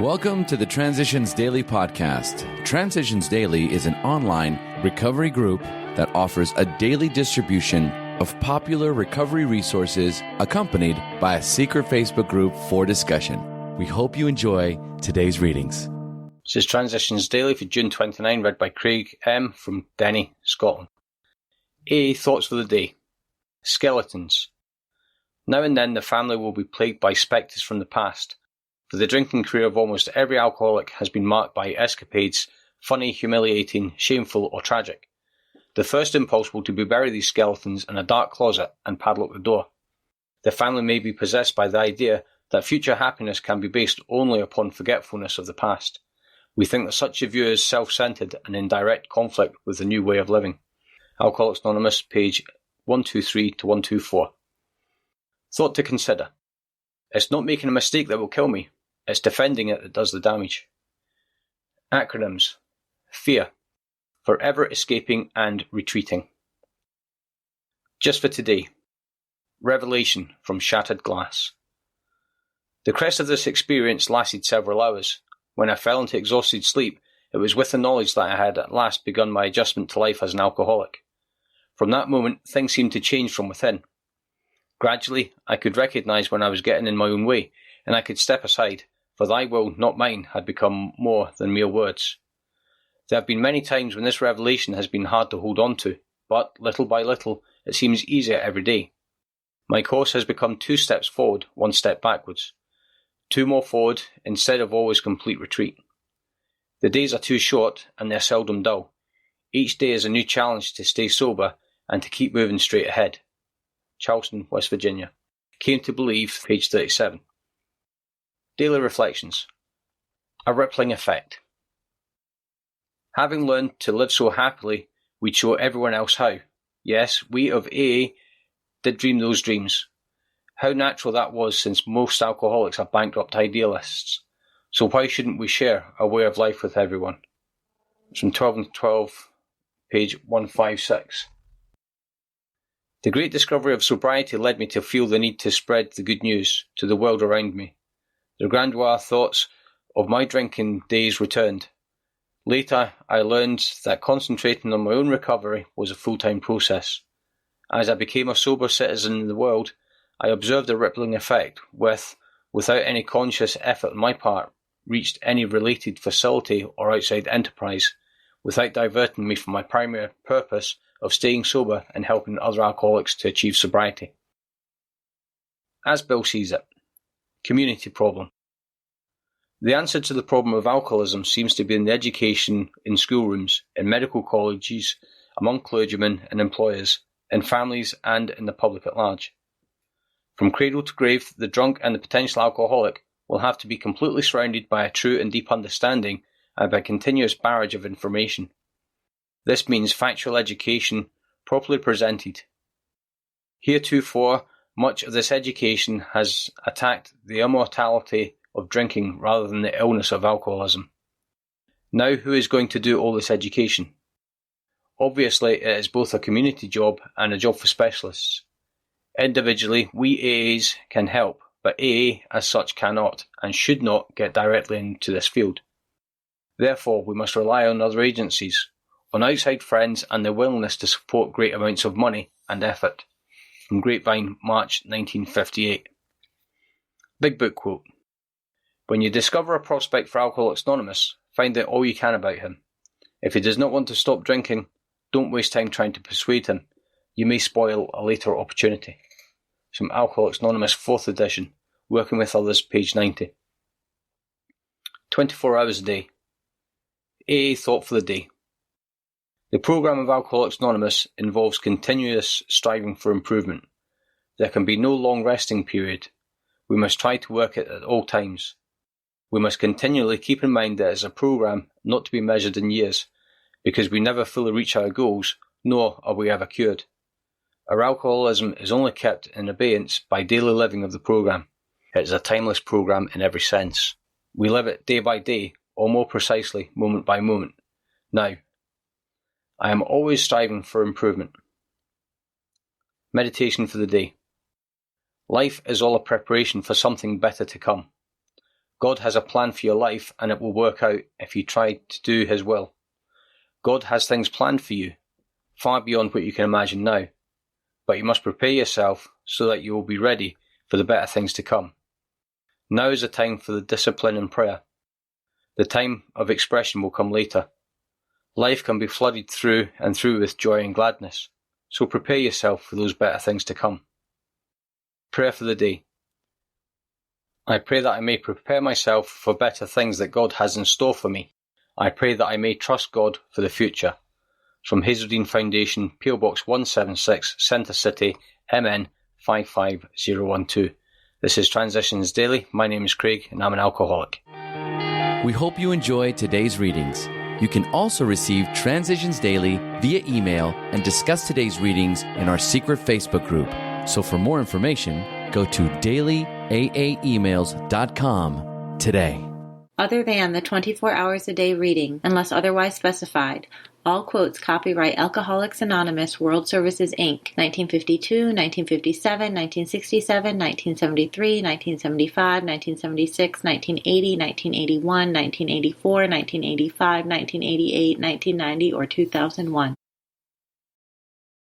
Welcome to the Transitions Daily podcast. Transitions Daily is an online recovery group that offers a daily distribution of popular recovery resources accompanied by a secret Facebook group for discussion. We hope you enjoy today's readings. This is Transitions Daily for June 29, read by Craig M. from Denny, Scotland. AA Thoughts for the Day. Skeletons. Now and then the family will be plagued by spectres from the past, for the drinking career of almost every alcoholic has been marked by escapades, funny, humiliating, shameful or tragic. The first impulse will be to bury these skeletons in a dark closet and padlock the door. The family may be possessed by the idea that future happiness can be based only upon forgetfulness of the past. We think that such a view is self-centered and in direct conflict with the new way of living. Alcoholics Anonymous, page 123 to 124. Thought to consider. It's not making a mistake that will kill me. It's defending it that does the damage. Acronyms. Fear. Forever escaping and retreating. Just for today. Revelation from shattered glass. The crest of this experience lasted several hours. When I fell into exhausted sleep, it was with the knowledge that I had at last begun my adjustment to life as an alcoholic. From that moment, things seemed to change from within. Gradually, I could recognize when I was getting in my own way, and I could step aside, for thy will, not mine, had become more than mere words. There have been many times when this revelation has been hard to hold on to, but, little by little, it seems easier every day. My course has become 2 steps forward, 1 step backwards. 2 more forward, instead of always complete retreat. The days are too short, and they are seldom dull. Each day is a new challenge to stay sober and to keep moving straight ahead. Charleston, West Virginia. Came to Believe, page 37. Daily Reflections. A rippling effect. Having learned to live so happily, we'd show everyone else how. Yes, we of AA did dream those dreams. How natural that was, since most alcoholics are bankrupt idealists. So why shouldn't we share our way of life with everyone? It's from 12 and 12, page 156. The great discovery of sobriety led me to feel the need to spread the good news to the world around me. The grandeur thoughts of my drinking days returned. Later, I learned that concentrating on my own recovery was a full-time process. As I became a sober citizen in the world, I observed a rippling effect without any conscious effort on my part, reached any related facility or outside enterprise, without diverting me from my primary purpose of staying sober and helping other alcoholics to achieve sobriety. As Bill sees it. Community problem. The answer to the problem of alcoholism seems to be in the education in schoolrooms, in medical colleges, among clergymen and employers, in families and in the public at large. From cradle to grave, the drunk and the potential alcoholic will have to be completely surrounded by a true and deep understanding and by a continuous barrage of information. This means factual education properly presented. Heretofore, much of this education has attacked the immortality of drinking rather than the illness of alcoholism. Now, who is going to do all this education? Obviously, it is both a community job and a job for specialists. Individually, we AAs can help, but AA as such cannot and should not get directly into this field. Therefore, we must rely on other agencies, on outside friends and their willingness to support great amounts of money and effort. From Grapevine, March 1958. Big Book quote. When you discover a prospect for Alcoholics Anonymous, find out all you can about him. If he does not want to stop drinking, don't waste time trying to persuade him. You may spoil a later opportunity. From Alcoholics Anonymous 4th edition, Working with Others, page 90. 24 hours a day. AA Thought for the Day. The program of Alcoholics Anonymous involves continuous striving for improvement. There can be no long resting period. We must try to work it at all times. We must continually keep in mind that it is a program not to be measured in years, because we never fully reach our goals, nor are we ever cured. Our alcoholism is only kept in abeyance by daily living of the program. It is a timeless program in every sense. We live it day by day, or more precisely, moment by moment. Now, I am always striving for improvement. Meditation for the day. Life is all a preparation for something better to come. God has a plan for your life, and it will work out if you try to do His will. God has things planned for you, far beyond what you can imagine now, but you must prepare yourself so that you will be ready for the better things to come. Now is the time for the discipline and prayer. The time of expression will come later. Life can be flooded through and through with joy and gladness, so prepare yourself for those better things to come. Prayer for the day. I pray that I may prepare myself for better things that God has in store for me. I pray that I may trust God for the future. From Hazeldean Foundation, PO Box 176, Centre City, MN 55012. This is Transitions Daily. My name is Craig and I'm an alcoholic. We hope you enjoyed today's readings. You can also receive Transitions Daily via email and discuss today's readings in our secret Facebook group. So for more information, go to dailyaaemails.com today. Other than the 24 hours a day reading, unless otherwise specified, all quotes copyright Alcoholics Anonymous World Services, Inc., 1952, 1957, 1967, 1973, 1975, 1976, 1980, 1981, 1984, 1985, 1988, 1990, or 2001.